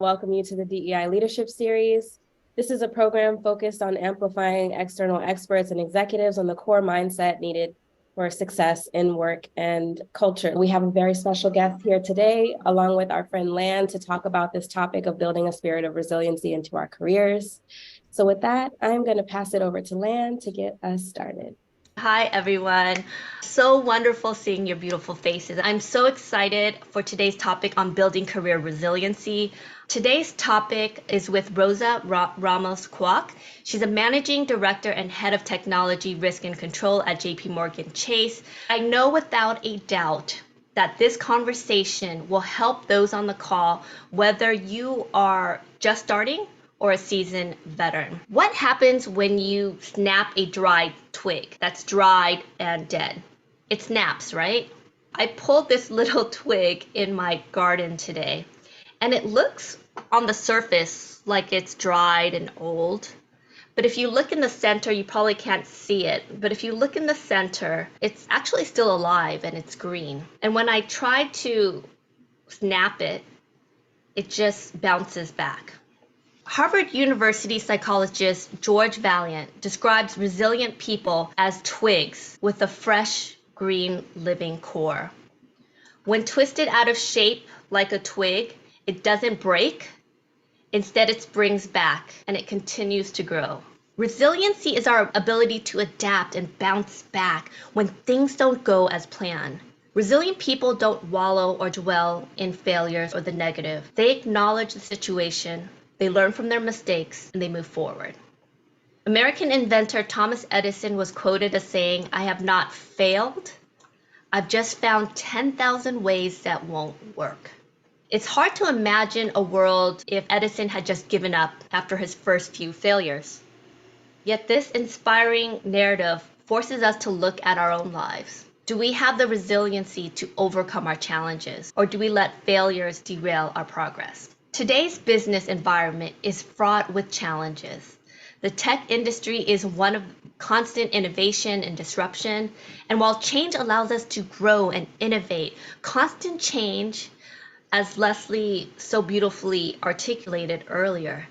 Welcome you to the DEI Leadership Series. This is a program focused on amplifying external experts and executives on the core mindset needed for success in work and culture. We have a very special guest here today, along with our friend Lan, to talk about this topic of building a spirit of resiliency into our careers. So with that, I'm going to pass it over to Lan to get us started. Hi, everyone. So wonderful seeing your beautiful faces. I'm so excited for today's topic on building career resiliency. Today's topic is with Rosa Ramos Kwok. She's a managing director and head of technology risk and control at JPMorgan Chase. I know without a doubt that this conversation will help those on the call, whether you are just starting or a seasoned veteran. What happens when you snap a dried twig that's dried and dead? It snaps, right? I pulled this little twig in my garden today, and it looks on the surface like it's dried and old. But if you look in the center, you probably can't see it. But if you look in the center, it's actually still alive and it's green. And when I try to snap it, it just bounces back. Harvard University psychologist George Valiant describes resilient people as twigs with a fresh, green, living core. When twisted out of shape like a twig, it doesn't break. Instead, it springs back and it continues to grow. Resiliency is our ability to adapt and bounce back when things don't go as planned. Resilient people don't wallow or dwell in failures or the negative. They acknowledge the situation, they learn from their mistakes, and they move forward. American inventor Thomas Edison was quoted as saying, "I have not failed. I've just found 10,000 ways that won't work." It's hard to imagine a world if Edison had just given up after his first few failures. Yet this inspiring narrative forces us to look at our own lives. Do we have the resiliency to overcome our challenges, or do we let failures derail our progress? Today's business environment is fraught with challenges. The tech industry is one of constant innovation and disruption, and while change allows us to grow and innovate, constant change, as Leslie so beautifully articulated earlier,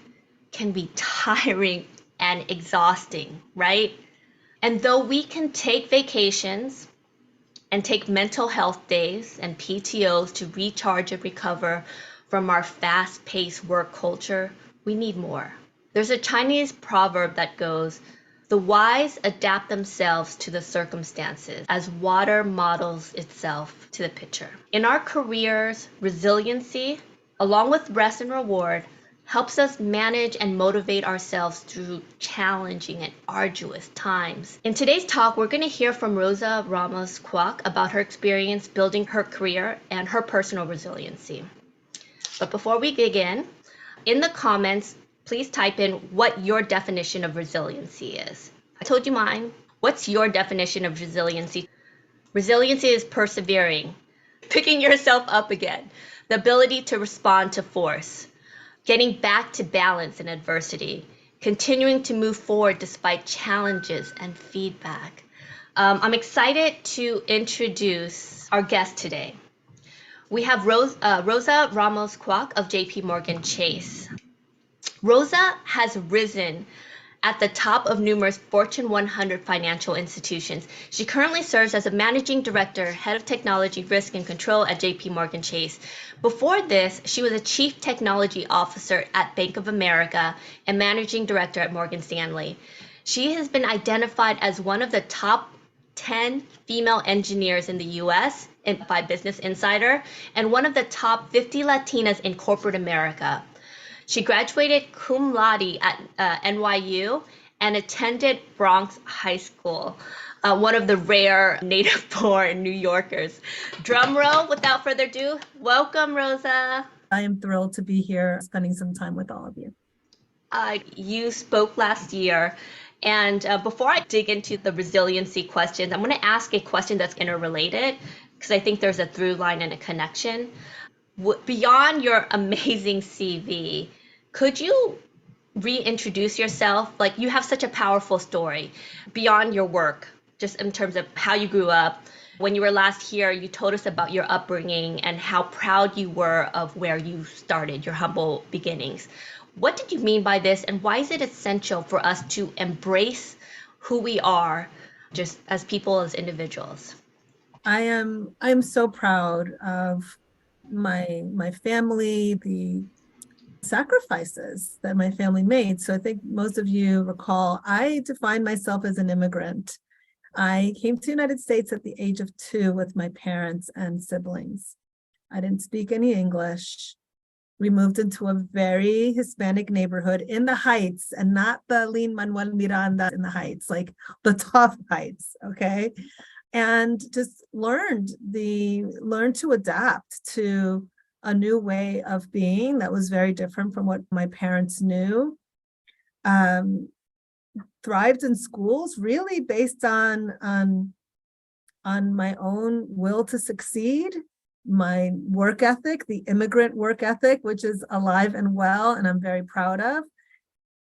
can be tiring and exhausting, right? And though we can take vacations and take mental health days and PTOs to recharge and recover from our fast-paced work culture, we need more. There's a Chinese proverb that goes, "The wise adapt themselves to the circumstances as water models itself to the pitcher." In our careers, resiliency, along with rest and reward, helps us manage and motivate ourselves through challenging and arduous times. In today's talk, we're going to hear from Rosa Ramos Kwok about her experience building her career and her personal resiliency. But before we begin, in the comments, please type in what your definition of resiliency is. I told you mine. What's your definition of resiliency? Resiliency is persevering, picking yourself up again, the ability to respond to force, getting back to balance in adversity, continuing to move forward despite challenges and feedback. I'm excited to introduce our guest today. We have Rosa Ramos Kwok of JPMorgan Chase. Rosa has risen at the top of numerous Fortune 100 financial institutions. She currently serves as a managing director, head of technology risk and control at JPMorgan Chase. Before this, she was a chief technology officer at Bank of America and managing director at Morgan Stanley. She has been identified as one of the top 10 female engineers in the US by Business Insider and one of the top 50 Latinas in corporate America. She graduated cum laude at NYU and attended Bronx High School, one of the rare native-born New Yorkers. Drum roll, without further ado, welcome, Rosa. I am thrilled to be here spending some time with all of you. You spoke last year, and before I dig into the resiliency questions, I'm going to ask a question that's interrelated because I think there's a through line and a connection. Beyond your amazing CV, could you reintroduce yourself? Like, you have such a powerful story beyond your work, just in terms of how you grew up. When you were last here, you told us about your upbringing and how proud you were of where you started, your humble beginnings. What did you mean by this, and why is it essential for us to embrace who we are just as people, as individuals? I'm so proud of my family, the sacrifices that my family made. So I think most of you recall, I define myself as an immigrant. I came to the United States at the age of 2 with my parents and siblings. I didn't speak any English. We moved into a very Hispanic neighborhood in the Heights, and not the Lin-Manuel Miranda in the Heights, like the top Heights, okay? And just learned to adapt to a new way of being that was very different from what my parents knew. Thrived in schools really based on my own will to succeed, my work ethic, the immigrant work ethic, which is alive and well, and I'm very proud of.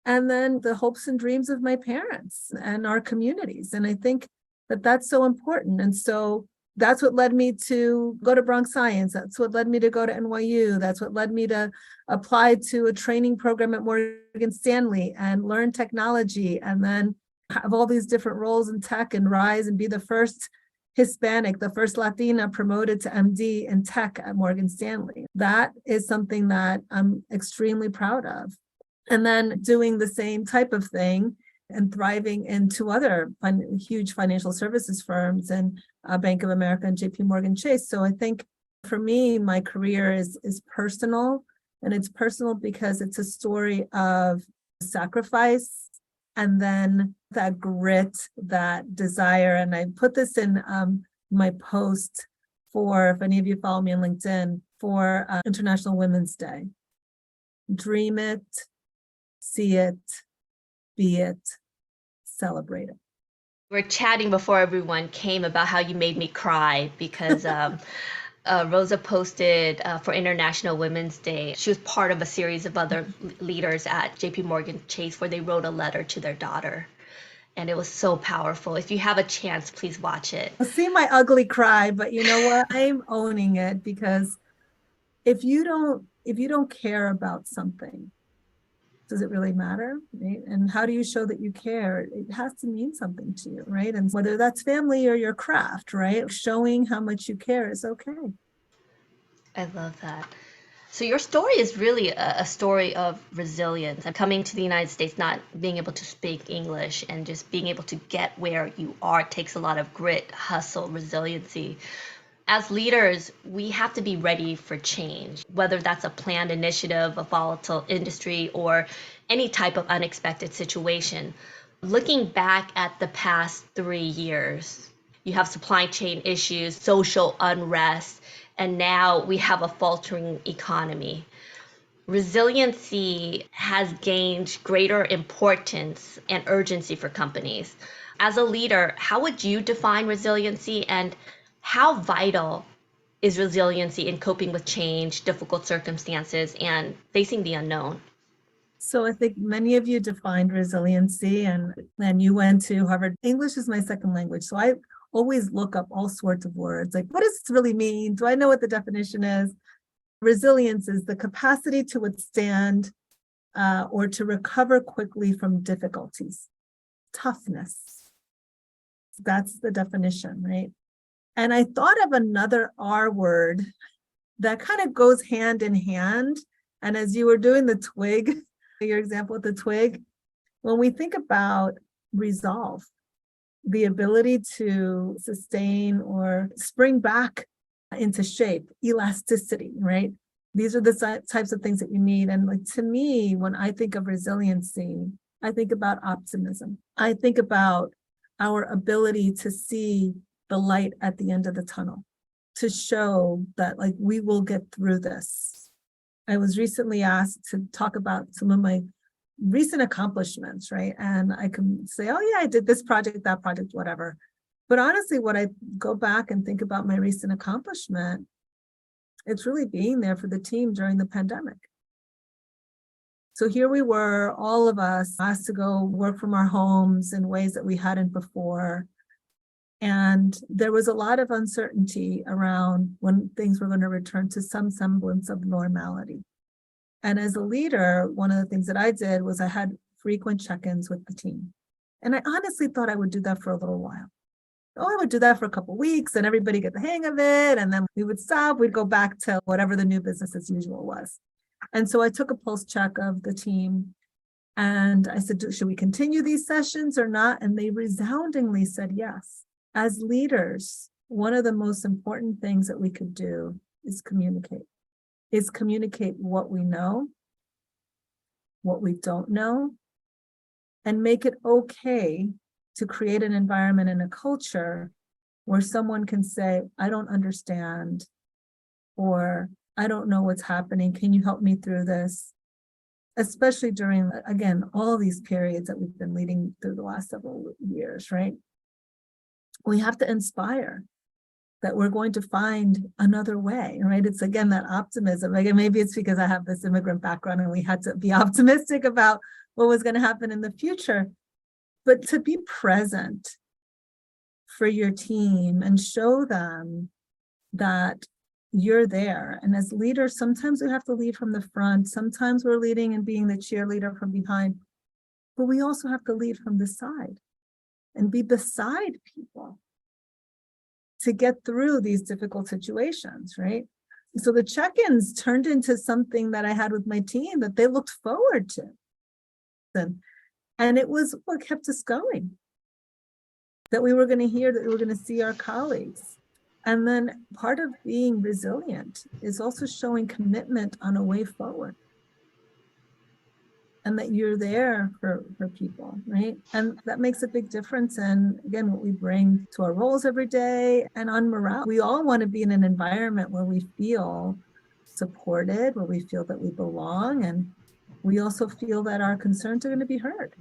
And then the hopes and dreams of my parents and our communities. And I think that that's so important. And so that's what led me to go to Bronx Science. That's what led me to go to NYU. That's what led me to apply to a training program at Morgan Stanley and learn technology, and then have all these different roles in tech and rise and be the first Hispanic, the first Latina promoted to MD in tech at Morgan Stanley. That is something that I'm extremely proud of. And then doing the same type of thing and thriving in 2 other huge financial services firms, and Bank of America and JPMorgan Chase. So I think for me, my career is personal, and it's personal because it's a story of sacrifice and then that grit, that desire. And I put this in my post for, if any of you follow me on LinkedIn, for International Women's Day. Dream it, see it, be it, celebrate it. We're chatting before everyone came about how you made me cry because Rosa posted for International Women's Day. She was part of a series of other leaders at JPMorgan Chase where they wrote a letter to their daughter. And it was so powerful. If you have a chance, please watch it. I'll see my ugly cry, but you know what? I'm owning it, because if you don't care about something, does it really matter? Right? And how do you show that you care? It has to mean something to you, right? And whether that's family or your craft, right? Showing how much you care is okay. I love that. So your story is really a story of resilience and coming to the United States, not being able to speak English and just being able to get where you are takes a lot of grit, hustle, resiliency. As leaders, we have to be ready for change, whether that's a planned initiative, a volatile industry, or any type of unexpected situation. Looking back at the past 3 years, you have supply chain issues, social unrest, and now we have a faltering economy. Resiliency has gained greater importance and urgency for companies. As a leader, how would you define resiliency, and how vital is resiliency in coping with change, difficult circumstances, and facing the unknown? So I think many of you defined resiliency, and then you went to Harvard. English is my second language, so I always look up all sorts of words. Like, what does this really mean? Do I know what the definition is? Resilience is the capacity to withstand or to recover quickly from difficulties. Toughness. That's the definition, right? And I thought of another R word that kind of goes hand in hand. And as you were doing the twig, your example with the twig, when we think about resolve, the ability to sustain or spring back into shape, elasticity, right? These are the types of things that you need. And like, to me, when I think of resiliency, I think about optimism. I think about our ability to see the light at the end of the tunnel, to show that like we will get through this. I was recently asked to talk about some of my recent accomplishments, right? And I can say, oh yeah, I did this project, that project, whatever. But honestly, when I go back and think about my recent accomplishment, it's really being there for the team during the pandemic. So here we were, all of us asked to go work from our homes in ways that we hadn't before. And there was a lot of uncertainty around when things were going to return to some semblance of normality. And as a leader, one of the things that I did was I had frequent check-ins with the team. And I honestly thought I would do that for a little while. Oh, I would do that for a couple of weeks and everybody get the hang of it. And then we would stop, we'd go back to whatever the new business as usual was. And so I took a pulse check of the team and I said, should we continue these sessions or not? And they resoundingly said yes. As leaders, one of the most important things that we could do is communicate what we know, what we don't know, and make it okay to create an environment and a culture where someone can say, I don't understand, or I don't know what's happening. Can you help me through this? Especially during, again, all these periods that we've been leading through the last several years, right? We have to inspire that we're going to find another way, right? It's again, that optimism. Again, maybe it's because I have this immigrant background and we had to be optimistic about what was going to happen in the future. But to be present for your team and show them that you're there. And as leaders, sometimes we have to lead from the front. Sometimes we're leading and being the cheerleader from behind. But we also have to lead from the side and be beside people to get through these difficult situations, right? So the check-ins turned into something that I had with my team that they looked forward to. And it was what kept us going, that we were going to hear, that we were going to see our colleagues. And then part of being resilient is also showing commitment on a way forward. And that you're there for people, right? And that makes a big difference. And again, what we bring to our roles every day and on morale. We all want to be in an environment where we feel supported, where we feel that we belong, and we also feel that our concerns are going to be heard.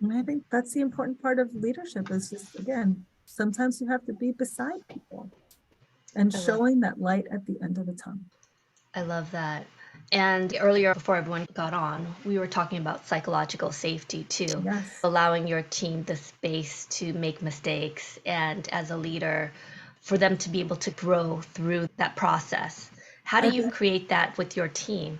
And I think that's the important part of leadership is just, again, sometimes you have to be beside people and showing that light at the end of the tunnel. I love that. And earlier, before everyone got on, we were talking about psychological safety too. Yes. Allowing your team the space to make mistakes and as a leader, for them to be able to grow through that process. How do you create that with your team?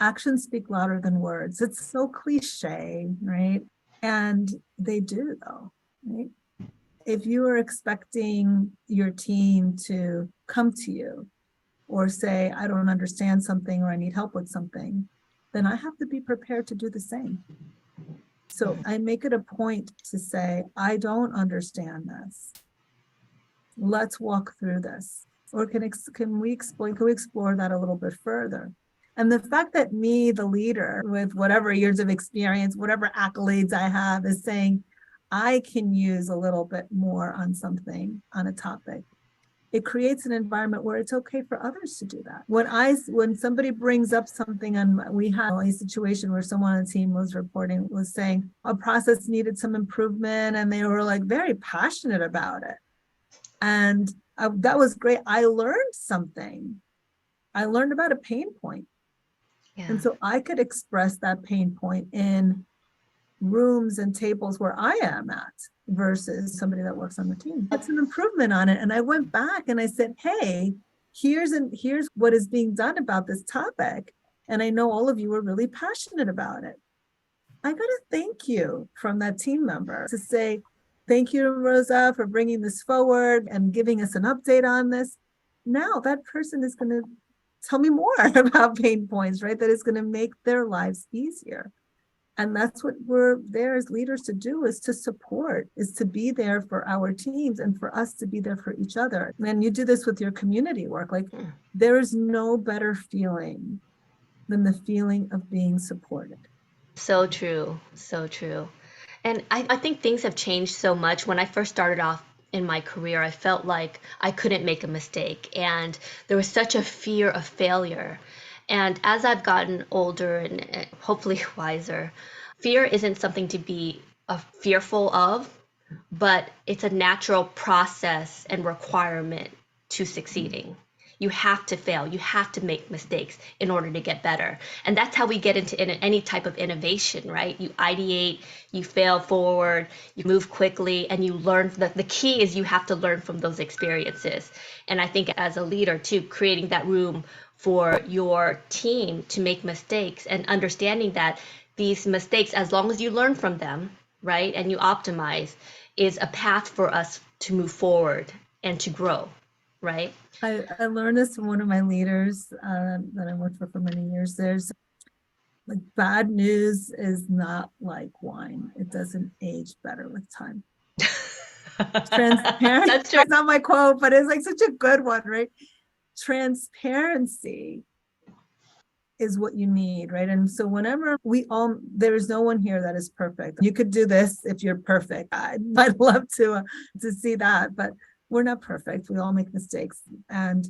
Actions speak louder than words. It's so cliche, right? And they do though, right? If you are expecting your team to come to you or say, I don't understand something or I need help with something, then I have to be prepared to do the same. So I make it a point to say, I don't understand this. Let's walk through this. Or can we explore that a little bit further? And the fact that me, the leader, with whatever years of experience, whatever accolades I have, is saying, I can use a little bit more on something, on a topic. It creates an environment where it's okay for others to do that. When somebody brings up something, and we had a situation where someone on the team was saying a process needed some improvement, and they were like very passionate about it. And that was great. I learned something. I learned about a pain point. Yeah. And so I could express that pain point in rooms and tables where I am at versus somebody that works on the team. It's an improvement on it. And I went back and I said, hey, here's what is being done about this topic. And I know all of you are really passionate about it. I got a thank you from that team member to say, thank you, Rosa, for bringing this forward and giving us an update on this. Now that person is going to tell me more about pain points, right? That is going to make their lives easier. And that's what we're there as leaders to do, is to support, is to be there for our teams and for us to be there for each other. And you do this with your community work. Like there is no better feeling than the feeling of being supported. So true. So true. And I think things have changed so much. When I first started off in my career, I felt like I couldn't make a mistake. And there was such a fear of failure. And as I've gotten older and hopefully wiser, fear isn't something to be fearful of, but it's a natural process and requirement to succeeding. You have to fail. You have to make mistakes in order to get better. And that's how we get into any type of innovation, right? You ideate, you fail forward, you move quickly, and you learn. The key is you have to learn from those experiences. And I think as a leader too, creating that room for your team to make mistakes and understanding that these mistakes, as long as you learn from them, right, and you optimize, is a path for us to move forward and to grow, right? I learned this from one of my leaders that I worked for many years. There's like, bad news is not like wine. It doesn't age better with time. Transparent. That's true. That's not my quote, but it's like such a good one, right? Transparency is what you need, right? And so whenever there is no one here that is perfect. You could do this if you're perfect. I'd love to see that, but we're not perfect. We all make mistakes. And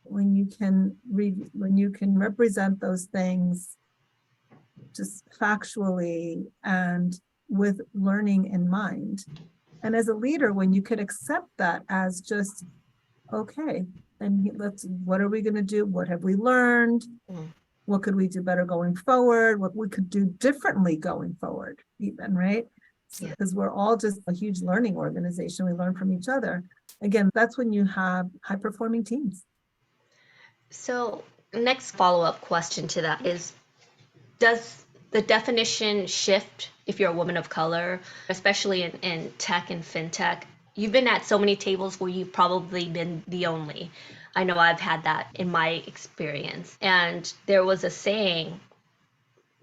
when you can represent those things just factually and with learning in mind. And as a leader, when you could accept that as just, okay, and what are we going to do? What have we learned? What could we do better going forward? What we could do differently going forward, even, right? Because we're all just a huge learning organization. We learn from each other. Again, that's when you have high-performing teams. So next follow-up question to that is, does the definition shift if you're a woman of color, especially in tech and fintech? You've been at so many tables where you've probably been the only. I know I've had that in my experience. And there was a saying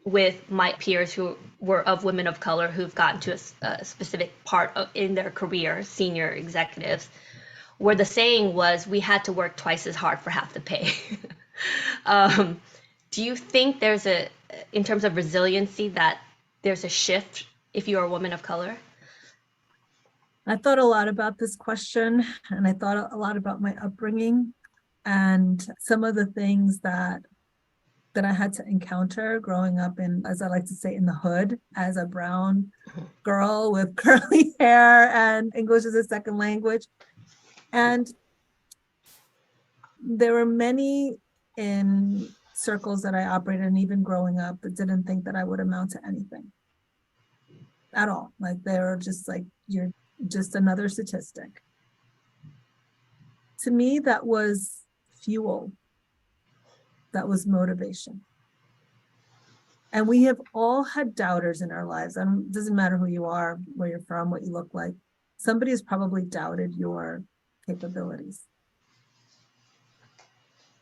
with my peers who were of women of color who've gotten to a specific part in their career, senior executives, where the saying was, we had to work twice as hard for half the pay. Do you think in terms of resiliency, that there's a shift if you're a woman of color? I thought a lot about this question, and I thought a lot about my upbringing and some of the things that I had to encounter growing up in, as I like to say, in the hood, as a brown girl with curly hair and English as a second language. And there were many in circles that I operated in, even growing up, that didn't think that I would amount to anything at all. Like, they were just like, you're just another statistic. To me, that was fuel. That was motivation. And we have all had doubters in our lives. And it doesn't matter who you are, where you're from, what you look like. Somebody has probably doubted your capabilities.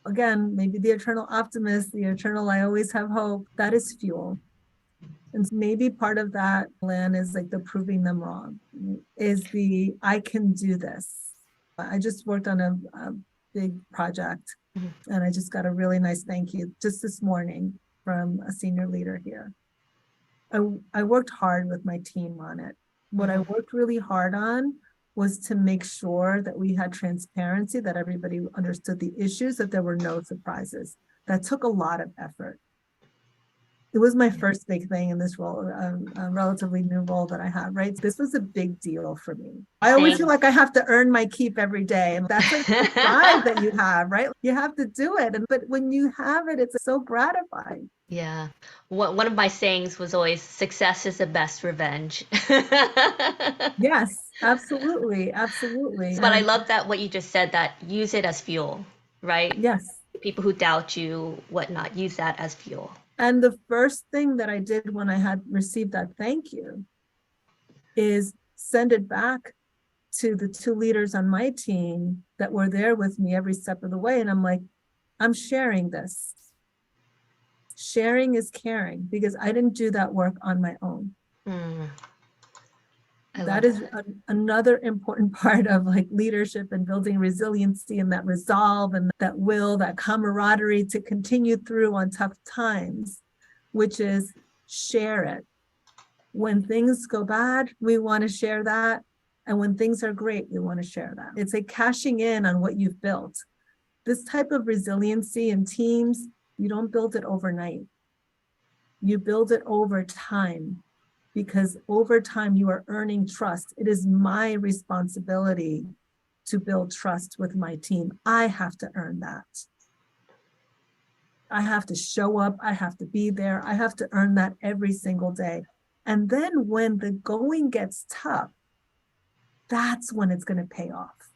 Again, maybe the eternal optimist, the eternal I always have hope, that is fuel. And maybe part of that, Lan, is like the proving them wrong, is the I can do this. I just worked on a big project, and I just got a really nice thank you just this morning from a senior leader here. I worked hard with my team on it. What I worked really hard on was to make sure that we had transparency, that everybody understood the issues, that there were no surprises. That took a lot of effort. It was my first big thing in this role, a relatively new role that I have, right? This was a big deal for me. I always feel like I have to earn my keep every day. And that's like the drive that you have, right? You have to do it. But when you have it, it's so gratifying. Yeah. One of my sayings was always, success is the best revenge. Yes, absolutely. Absolutely. But I love that what you just said, that use it as fuel, right? Yes. People who doubt you, whatnot, use that as fuel. And the first thing that I did when I had received that thank you is send it back to the two leaders on my team that were there with me every step of the way. And I'm like, I'm sharing this. Sharing is caring, because I didn't do that work on my own. That is another important part of like leadership and building resiliency, and that resolve and that will, that camaraderie to continue through on tough times, which is share it. When things go bad, we want to share that. And when things are great, we want to share that. It's like cashing in on what you've built. This type of resiliency in teams, you don't build it overnight. You build it over time. Because over time you are earning trust. It is my responsibility to build trust with my team. I have to earn that. I have to show up. I have to be there. I have to earn that every single day. And then when the going gets tough, that's when it's going to pay off.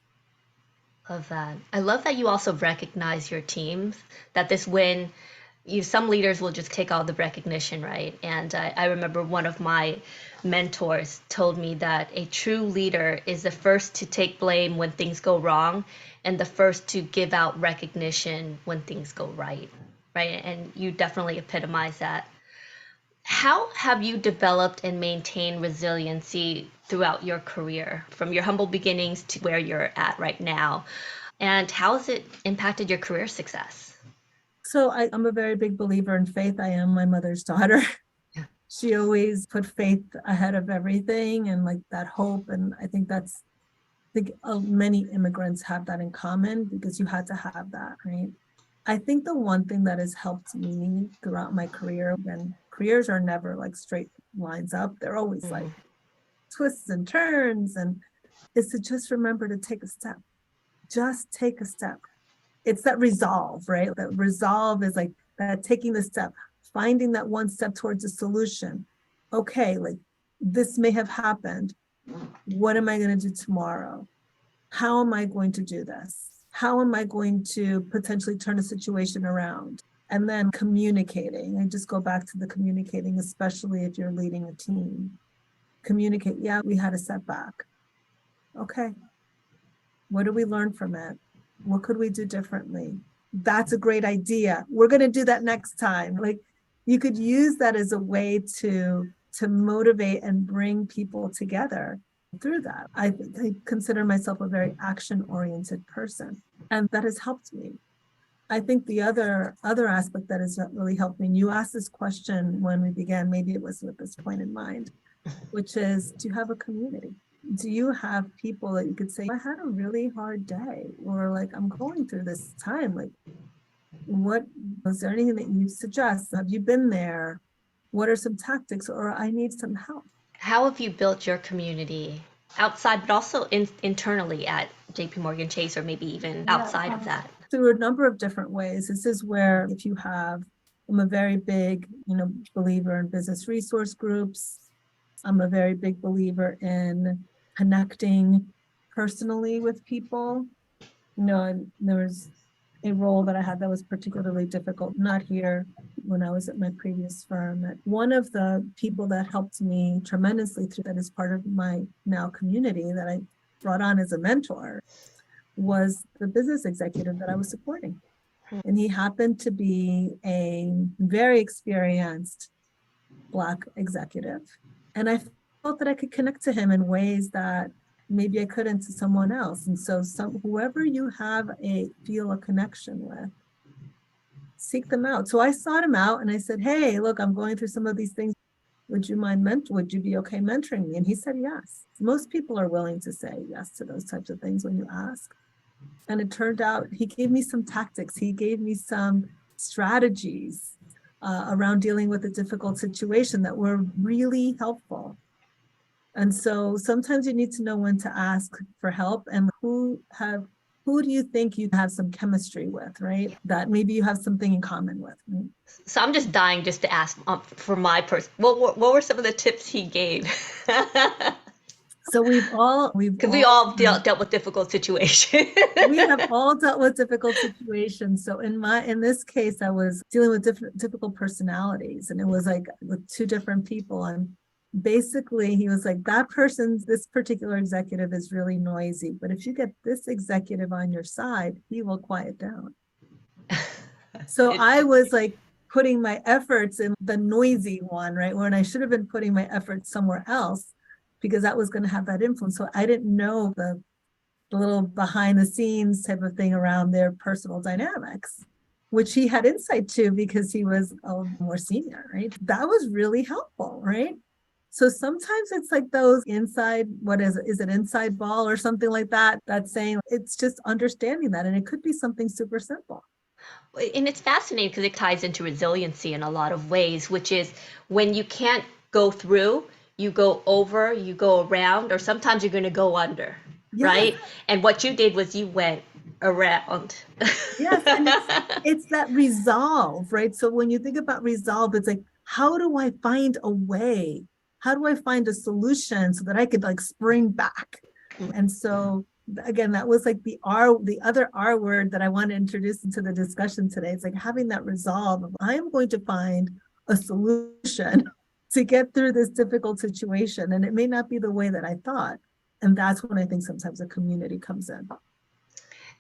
Love that. I love that you also recognize your teams, that this win, some leaders will just take all the recognition, right? And I remember one of my mentors told me that a true leader is the first to take blame when things go wrong and the first to give out recognition when things go right, right? And you definitely epitomize that. How have you developed and maintained resiliency throughout your career, from your humble beginnings to where you're at right now? And how has it impacted your career success? So I'm a very big believer in faith. I am my mother's daughter. Yeah. She always put faith ahead of everything and like that hope. And I think many immigrants have that in common because you had to have that, right? I think the one thing that has helped me throughout my career, and careers are never like straight lines up, they're always like twists and turns, and is to just remember to take a step. Just take a step. It's that resolve, right? That resolve is like that taking the step, finding that one step towards a solution. Okay, like this may have happened. What am I going to do tomorrow? How am I going to do this? How am I going to potentially turn a situation around? And then communicating. I just go back to the communicating, especially if you're leading a team. Communicate. Yeah, we had a setback. Okay. What did we learn from it? What could we do differently? That's a great idea. We're going to do that next time. Like you could use that as a way to motivate and bring people together through that. I consider myself a very action-oriented person, and that has helped me. I think the other aspect that has really helped me, and you asked this question when we began, maybe it was with this point in mind, which is, do you have a community? Do you have people that you could say, I had a really hard day, or like, I'm going through this time, like, is there anything that you suggest? Have you been there? What are some tactics, or I need some help? How have you built your community outside, but also internally at JPMorgan Chase, or maybe even outside of that? Through a number of different ways. This is where I'm a very big, believer in business resource groups. I'm a very big believer in connecting personally with people. There was a role that I had that was particularly difficult, not here, when I was at my previous firm. One of the people that helped me tremendously through that is part of my now community that I brought on as a mentor was the business executive that I was supporting. And he happened to be a very experienced Black executive. And I felt that I could connect to him in ways that maybe I couldn't to someone else. And so whoever you feel a connection with, seek them out. So I sought him out and I said, hey, look, I'm going through some of these things. Would you be okay mentoring me? And he said, yes. Most people are willing to say yes to those types of things when you ask. And it turned out he gave me some tactics. He gave me some strategies around dealing with a difficult situation that were really helpful. And so sometimes you need to know when to ask for help, and who do you think you have some chemistry with, right? That maybe you have something in common with. Right? So I'm just dying just to ask for my person. What were some of the tips he gave? So we all dealt with difficult situations. We have all dealt with difficult situations. So in this case, I was dealing with difficult personalities, and it was like with two different people. And basically he was like, this particular executive is really noisy, but if you get this executive on your side, he will quiet down. So I was like putting my efforts in the noisy one, right? When I should have been putting my efforts somewhere else, because that was going to have that influence. So I didn't know the little behind the scenes type of thing around their personal dynamics, which he had insight to because he was more senior, right? That was really helpful, right? So sometimes it's like those inside, is it inside ball or something like that? That's saying it's just understanding that. And it could be something super simple. And it's fascinating because it ties into resiliency in a lot of ways, which is when you can't go through, you go over, you go around, or sometimes you're going to go under. Yes, right? And what you did was you went around. yes. And it's that resolve, right? So when you think about resolve, it's like, how do I find a way? How do I find a solution so that I could like spring back? And so again, that was like the other R word that I want to introduce into the discussion today. It's like having that resolve of I am going to find a solution to get through this difficult situation. And it may not be the way that I thought. And that's when I think sometimes a community comes in.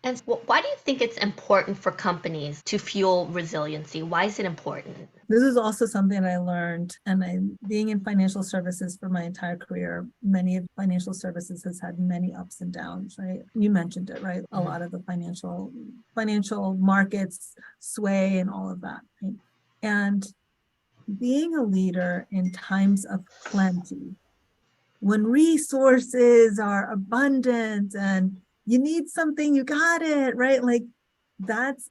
And why do you think it's important for companies to fuel resiliency? Why is it important? This is also something I learned, and being in financial services for my entire career, many of financial services has had many ups and downs, right? You mentioned it, right? A lot of the financial markets sway and all of that, right? And being a leader in times of plenty, when resources are abundant and you need something, you got it, right? Like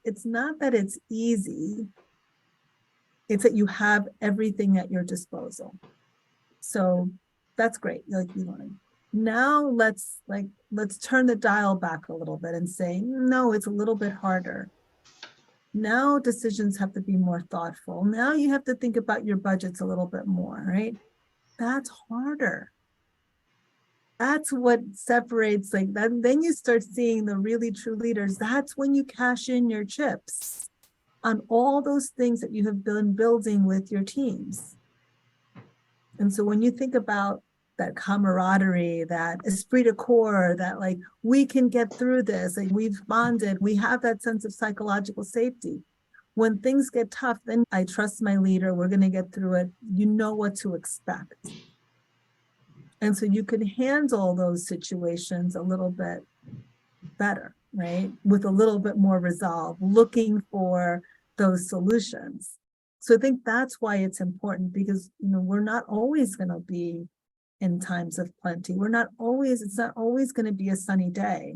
it's not that it's easy. It's that you have everything at your disposal. So that's great. Like you want to now let's turn the dial back a little bit and say, no, it's a little bit harder. Now decisions have to be more thoughtful. Now you have to think about your budgets a little bit more, right? That's harder. That's what separates like that. Then you start seeing the really true leaders. That's when you cash in your chips on all those things that you have been building with your teams. And so when you think about that camaraderie, that esprit de corps, that like we can get through this, like we've bonded, we have that sense of psychological safety. When things get tough, then I trust my leader, we're going to get through it. You know what to expect. And so you can handle those situations a little bit better, right? With a little bit more resolve, looking for those solutions. So I think that's why it's important, because we're not always going to be in times of plenty. It's not always going to be a sunny day.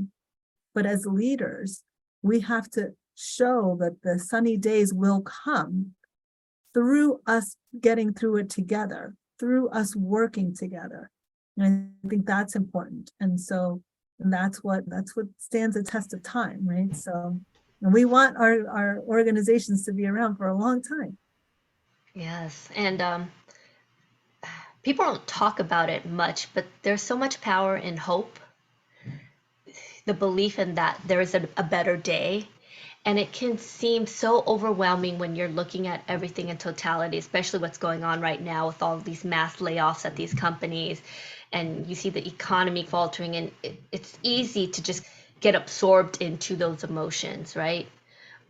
But as leaders, we have to show that the sunny days will come through us getting through it together, through us working together. And I think that's important. And that's what stands the test of time, right? So, and we want our organizations to be around for a long time. Yes. And people don't talk about it much, but there's so much power in hope, the belief in that there is a better day. And it can seem so overwhelming when you're looking at everything in totality, especially what's going on right now with all of these mass layoffs at these companies. And you see the economy faltering, and it's easy to just get absorbed into those emotions, right?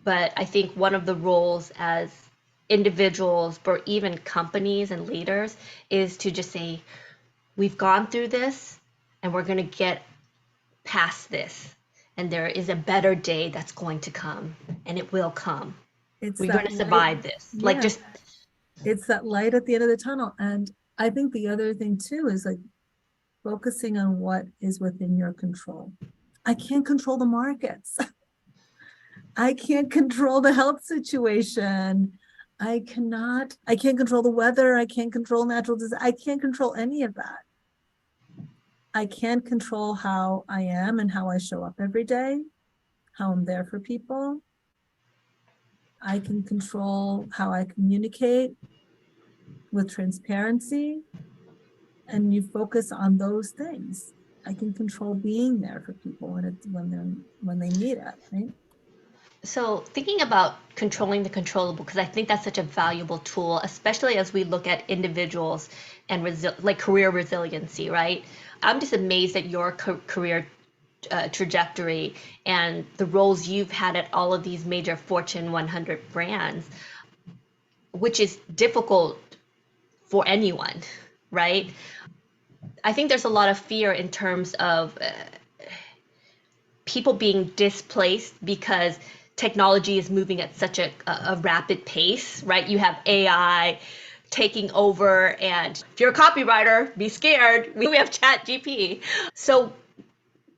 But I think one of the roles as individuals, or even companies and leaders, is to just say, we've gone through this and we're going to get past this. And there is a better day that's going to come, and it will come. We're going to survive this. Yeah. Like just it's that light at the end of the tunnel. And I think the other thing too is like focusing on what is within your control. I can't control the markets. I can't control the health situation. I can't control the weather. I can't control natural disaster. I can't control any of that. I can't control how I am and how I show up every day, how I'm there for people. I can control how I communicate with transparency, and you focus on those things. I can control being there for people when they need it, right? So thinking about controlling the controllable, because I think that's such a valuable tool, especially as we look at individuals and like career resiliency, right? I'm just amazed at your career trajectory and the roles you've had at all of these major Fortune 100 brands, which is difficult for anyone, right? I think there's a lot of fear in terms of people being displaced because technology is moving at such a rapid pace, right? You have AI taking over, and if you're a copywriter, be scared. We have ChatGPT. So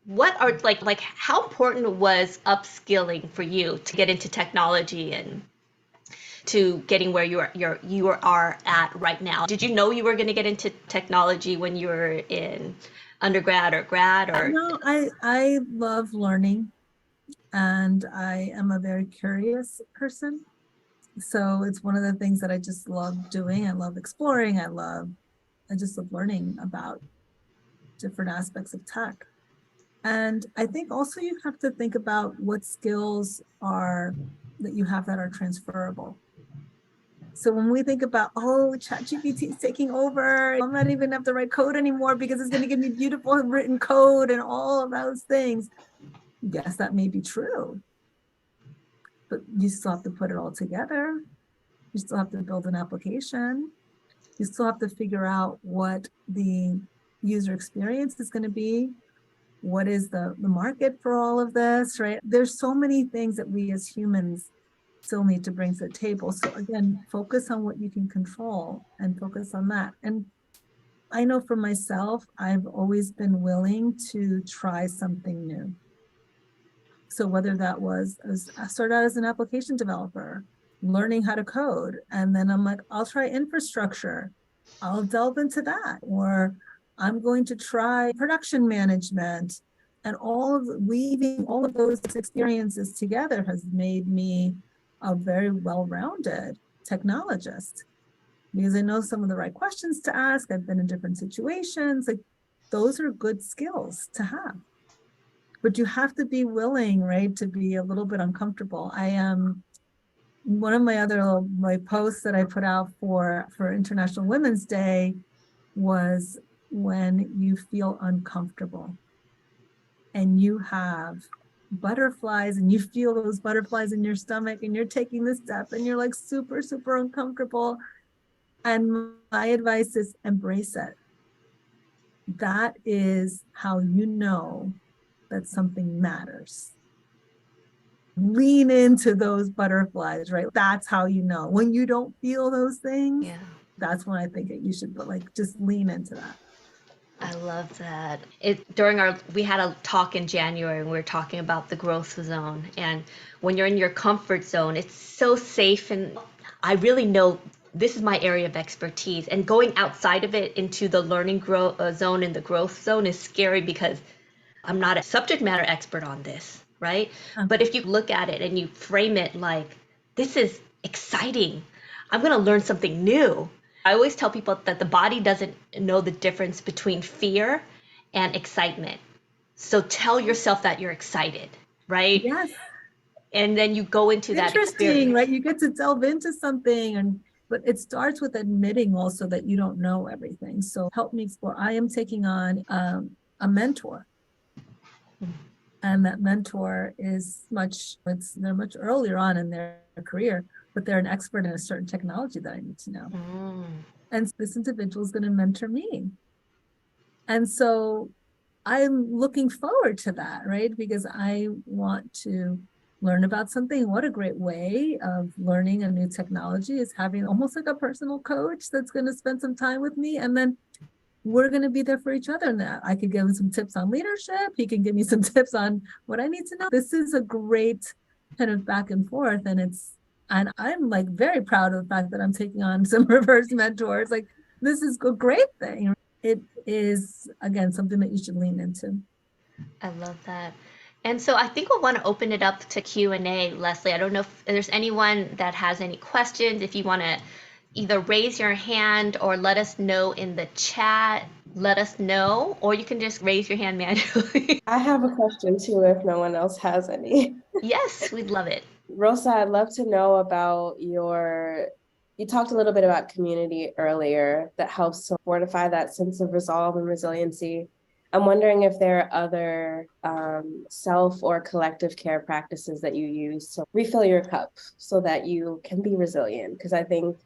what are like how important was upskilling for you to get into technology and to getting where you are at right now? Did you know you were going to get into technology when you were in undergrad or grad? Or No, I love learning, and I am a very curious person. So it's one of the things that I just love doing. I love exploring. I just love learning about different aspects of tech. And I think also you have to think about what skills are that you have that are transferable. So when we think about, oh, ChatGPT is taking over, I'm not even have to write code anymore because it's going to give me beautiful written code and all of those things. Yes, that may be true, but you still have to put it all together. You still have to build an application. You still have to figure out what the user experience is going to be. What is the market for all of this, right? There's so many things that we as humans still need to bring to the table. So again, focus on what you can control and focus on that. And I know for myself, I've always been willing to try something new. So whether that was, I started out as an application developer, learning how to code, and then I'm like, I'll try infrastructure. I'll delve into that. Or I'm going to try production management. And all of weaving all of those experiences together has made me a very well-rounded technologist, because I know some of the right questions to ask. I've been in different situations. Like, those are good skills to have. But you have to be willing, right, to be a little bit uncomfortable. I am one of my posts that I put out for International Women's Day was, when you feel uncomfortable and you have butterflies and you feel those butterflies in your stomach and you're taking this step and you're like super, super uncomfortable. And my advice is embrace it. That is how you know that something matters. Lean into those butterflies, right? That's how you know. When you don't feel those things, that's when I think that you should, but like, just lean into that. I love that. We had a talk in January and we were talking about the growth zone. And when you're in your comfort zone, it's so safe. And I really know this is my area of expertise. And going outside of it into the learning zone and the growth zone is scary, because I'm not a subject matter expert on this, right? But if you look at it and you frame it like, this is exciting, I'm going to learn something new. I always tell people that the body doesn't know the difference between fear and excitement. So tell yourself that you're excited, right? Yes. And then you go into that experience. Right? You get to delve into something, but it starts with admitting also that you don't know everything. So help me explore. I am taking on a mentor. And that mentor is they're much earlier on in their career, but they're an expert in a certain technology that I need to know. And this individual is going to mentor me. And so I'm looking forward to that, right? Because I want to learn about something. What a great way of learning a new technology is having almost like a personal coach that's going to spend some time with me. And then we're going to be there for each other. And I could give him some tips on leadership. He can give me some tips on what I need to know. This is a great kind of back and forth. And I'm like very proud of the fact that I'm taking on some reverse mentors. Like, this is a great thing. It is, again, something that you should lean into. I love that. And so I think we'll want to open it up to Q&A, Leslie. I don't know if there's anyone that has any questions. If you want to either raise your hand or let us know in the chat, let us know, or you can just raise your hand manually. I have a question too, if no one else has any. Yes, we'd love it. Rosa, I'd love to know about you talked a little bit about community earlier that helps to fortify that sense of resolve and resiliency. I'm wondering if there are other self or collective care practices that you use to refill your cup so that you can be resilient. Because I think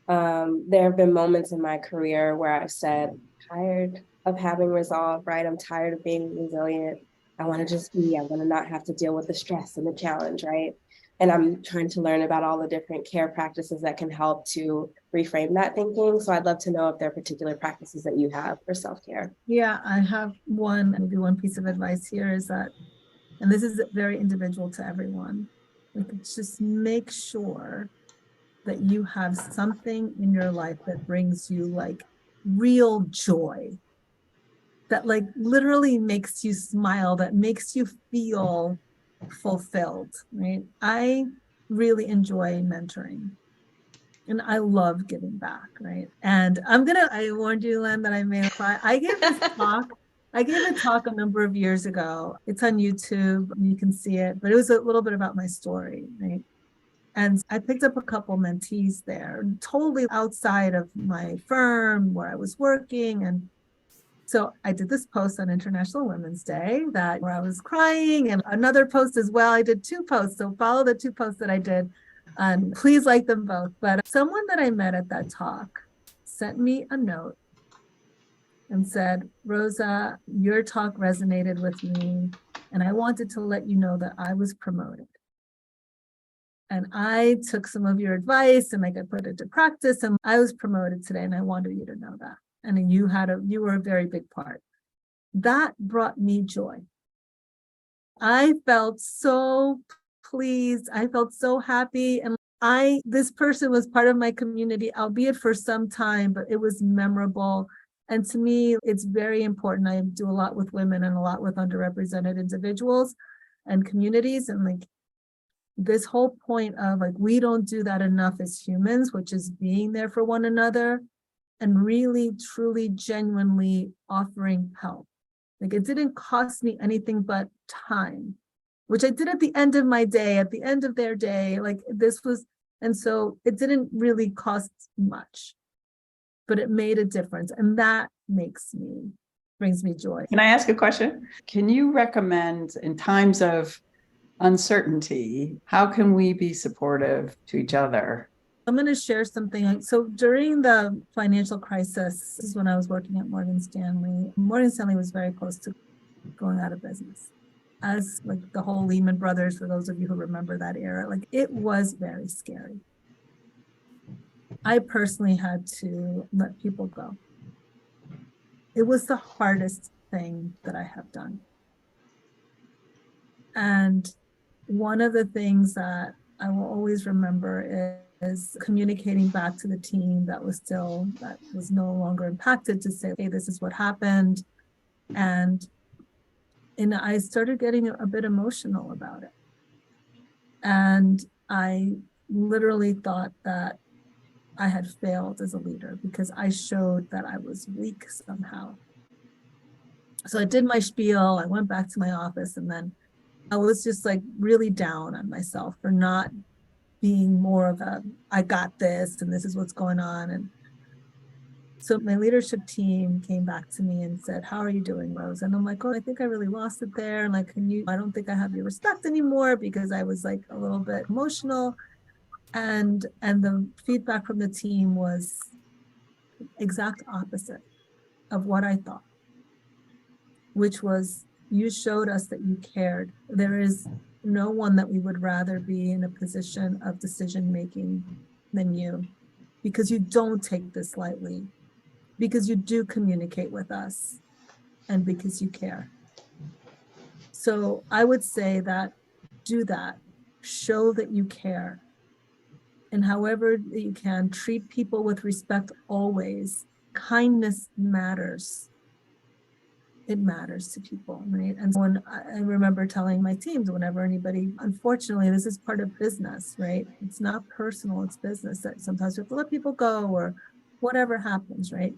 there have been moments in my career where I've said, I'm tired of having resolve, right? I'm tired of being resilient. I want to not have to deal with the stress and the challenge, right? And I'm trying to learn about all the different care practices that can help to reframe that thinking. So I'd love to know if there are particular practices that you have for self-care. Yeah, I have maybe one piece of advice here is that, and this is very individual to everyone, like, just make sure that you have something in your life that brings you like real joy, that like literally makes you smile, that makes you feel fulfilled, right? I really enjoy mentoring and I love giving back, right? And I warned you, Len, that I may cry. I gave a talk a number of years ago. It's on YouTube, you can see it, but it was a little bit about my story, right? And I picked up a couple mentees there, totally outside of my firm where I was working. And so I did this post on International Women's Day where I was crying, and another post as well. I did two posts. So follow the two posts that I did, and please like them both. But someone that I met at that talk sent me a note and said, Rosa, your talk resonated with me, and I wanted to let you know that I was promoted. And I took some of your advice and like I put it to practice, and I was promoted today, and I wanted you to know that. And you were a very big part. That brought me joy. I felt so pleased. I felt so happy. And this person was part of my community, albeit for some time, but it was memorable. And to me, it's very important. I do a lot with women and a lot with underrepresented individuals and communities. And like this whole point of like, we don't do that enough as humans, which is being there for one another and really, truly, genuinely offering help. Like it didn't cost me anything but time, which I did at the end of my day, at the end of their day. And so it didn't really cost much, but it made a difference. And that brings me joy. Can I ask a question? Can you recommend in times of uncertainty, how can we be supportive to each other? I'm going to share something. So during the financial crisis, this is when I was working at Morgan Stanley. Morgan Stanley was very close to going out of business. As like the whole Lehman Brothers, for those of you who remember that era, like it was very scary. I personally had to let people go. It was the hardest thing that I have done. And one of the things that I will always remember is communicating back to the team that was no longer impacted to say, hey, this is what happened. And I started getting a bit emotional about it. And I literally thought that I had failed as a leader because I showed that I was weak somehow. So I did my spiel, I went back to my office, and then I was just like really down on myself for not being more of I got this and this is what's going on. And so my leadership team came back to me and said, how are you doing, Rose? And I'm like, oh, I think I really lost it there. And like, I don't think I have your respect anymore because I was like a little bit emotional. And the feedback from the team was exact opposite of what I thought, which was, you showed us that you cared. There is no one that we would rather be in a position of decision-making than you, because you don't take this lightly, because you do communicate with us, and because you care. So I would say that do that, show that you care. And however you can, treat people with respect always. Kindness matters. It matters to people, right? And when I remember telling my teams, whenever anybody, unfortunately, this is part of business, right? It's not personal, it's business, that sometimes we have to let people go or whatever happens, right?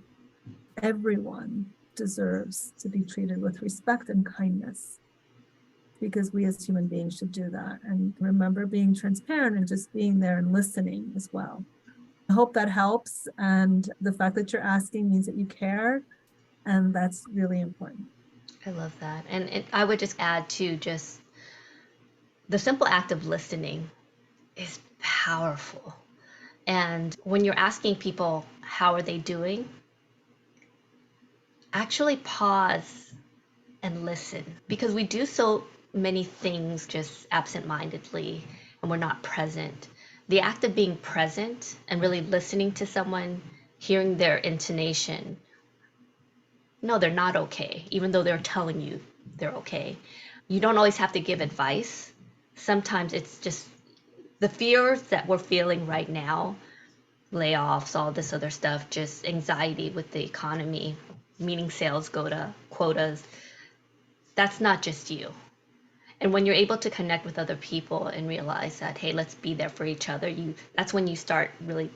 Everyone deserves to be treated with respect and kindness, because we as human beings should do that. And remember being transparent and just being there and listening as well. I hope that helps. And the fact that you're asking means that you care. And that's really important. I love that. And I would just add to just the simple act of listening is powerful. And when you're asking people, how are they doing? Actually pause and listen, because we do so many things just absent-mindedly and we're not present. The act of being present and really listening to someone, hearing their intonation, no, they're not okay, even though they're telling you they're okay. You don't always have to give advice. Sometimes it's just The fears that we're feeling right now, layoffs, all this other stuff, just anxiety with the economy, meaning sales go to quotas, that's not just you. And when you're able to connect with other people and realize that, hey, let's be there for each other, that's when you start really,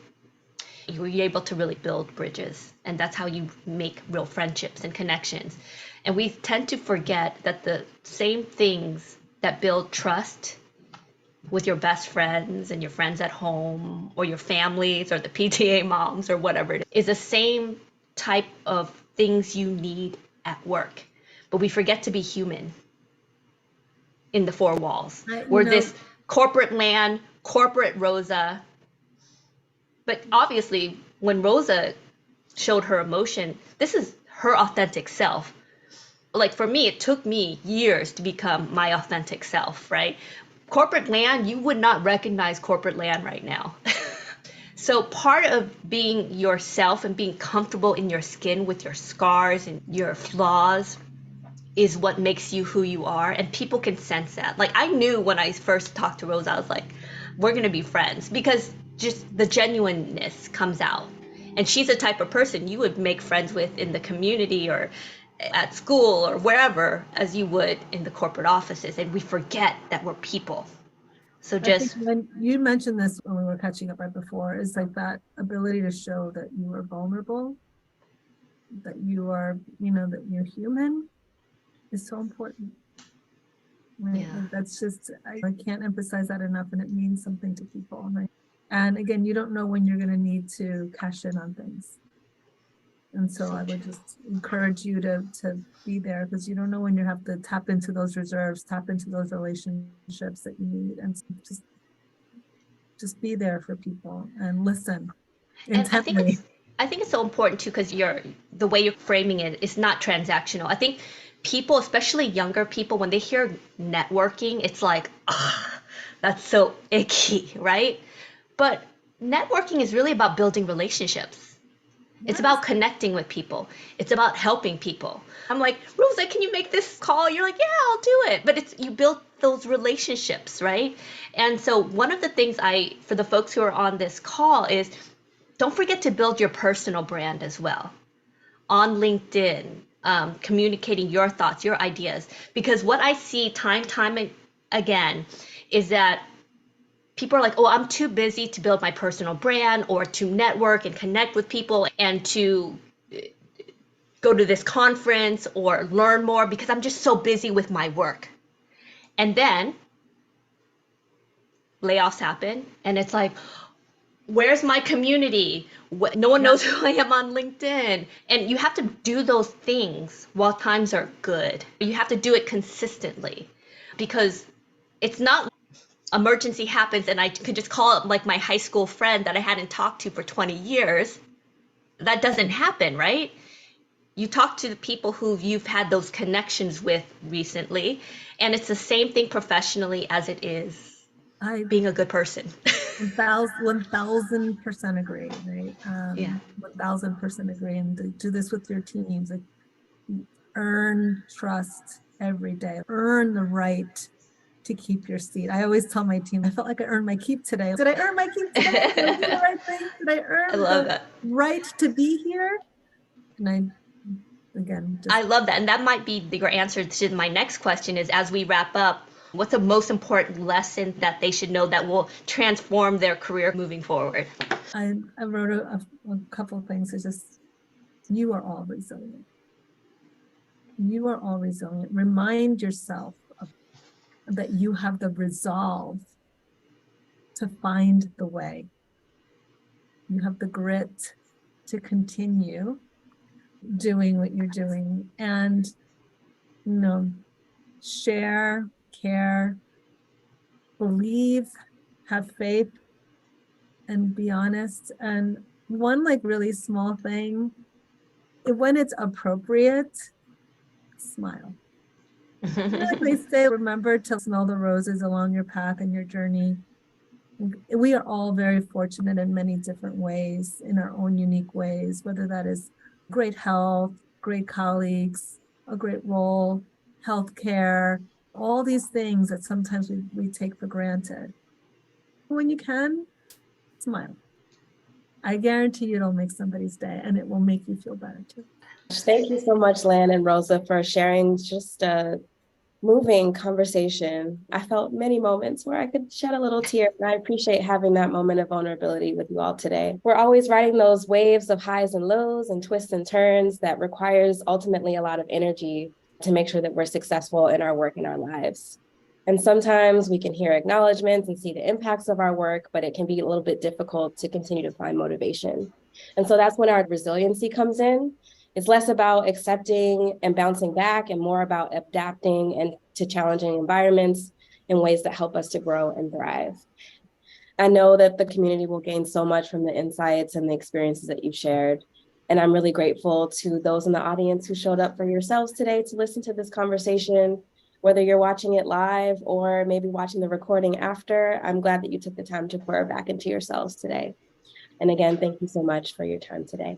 you're able to really build bridges. And that's how you make real friendships and connections. And we tend to forget that the same things that build trust with your best friends and your friends at home or your families or the PTA moms or whatever it is the same type of things you need at work. But we forget to be human in the four walls. We're this corporate land, corporate Rosa. But obviously, when Rosa showed her emotion, this is her authentic self. Like for me, it took me years to become my authentic self, right? Corporate land, you would not recognize corporate land right now. So part of being yourself and being comfortable in your skin with your scars and your flaws is what makes you who you are, and people can sense that. Like I knew when I first talked to Rosa, I was like, we're gonna be friends, because just the genuineness comes out. And she's the type of person you would make friends with in the community or at school or wherever as you would in the corporate offices. And we forget that we're people. So I think just when you mentioned this when we were catching up right before, is like that ability to show that you are vulnerable, that you are, that you're human is so important. Right? Yeah. Like that's just, I can't emphasize that enough, and it means something to people. Right? And again, you don't know when you're going to need to cash in on things. And so I would just encourage you to be there, because you don't know when you have to tap into those reserves, tap into those relationships that you need, and just be there for people and listen And intently. I think it's so important too, because the way you're framing it is not transactional. I think people, especially younger people, when they hear networking, it's like, ah, that's so icky, right? But networking is really about building relationships. It's about connecting with people. It's about helping people. I'm like, Rosa, can you make this call? You're like, yeah, I'll do it. But you build those relationships, right? And so one of the things for the folks who are on this call is, don't forget to build your personal brand as well on LinkedIn, communicating your thoughts, your ideas. Because what I see time again is that people are like, oh, I'm too busy to build my personal brand or to network and connect with people and to go to this conference or learn more because I'm just so busy with my work. And then layoffs happen and it's like, where's my community? No one knows who I am on LinkedIn. And you have to do those things while times are good. You have to do it consistently, because it's not emergency happens and I could just call up like my high school friend that I hadn't talked to for 20 years. That doesn't happen, right? You talk to the people who you've had those connections with recently, and it's the same thing professionally as it is being a good person. 1000% agree, right? Yeah. 1000% agree. And do this with your teams. Like, earn trust every day. Earn the right to keep your seat. I always tell my team, I felt like I earned my keep today. Did I earn my keep today? Did I do the right thing? Did I earn the right to be here? And I love that. And that might be your answer to my next question is, as we wrap up, what's the most important lesson that they should know that will transform their career moving forward? I wrote a couple of things. It's just, you are all resilient. You are all resilient. Remind yourself that you have the resolve to find the way. You have the grit to continue doing what you're doing, and share, care, believe, have faith, and be honest. And one really small thing, when it's appropriate, smile. Like they say, remember to smell the roses along your path and your journey. We are all very fortunate in many different ways, in our own unique ways, whether that is great health, great colleagues, a great role, healthcare, all these things that sometimes we take for granted. when you can, smile. I guarantee you it'll make somebody's day, and it will make you feel better too. Thank you so much, Lan and Rosa, for sharing just a moving conversation. I felt many moments where I could shed a little tear, and I appreciate having that moment of vulnerability with you all today. We're always riding those waves of highs and lows and twists and turns that requires ultimately a lot of energy to make sure that we're successful in our work and our lives. And sometimes we can hear acknowledgments and see the impacts of our work, but it can be a little bit difficult to continue to find motivation. And so that's when our resiliency comes in. It's less about accepting and bouncing back and more about adapting and to challenging environments in ways that help us to grow and thrive. I know that the community will gain so much from the insights and the experiences that you've shared. And I'm really grateful to those in the audience who showed up for yourselves today to listen to this conversation, whether you're watching it live or maybe watching the recording after. I'm glad that you took the time to pour back into yourselves today. And again, thank you so much for your time today.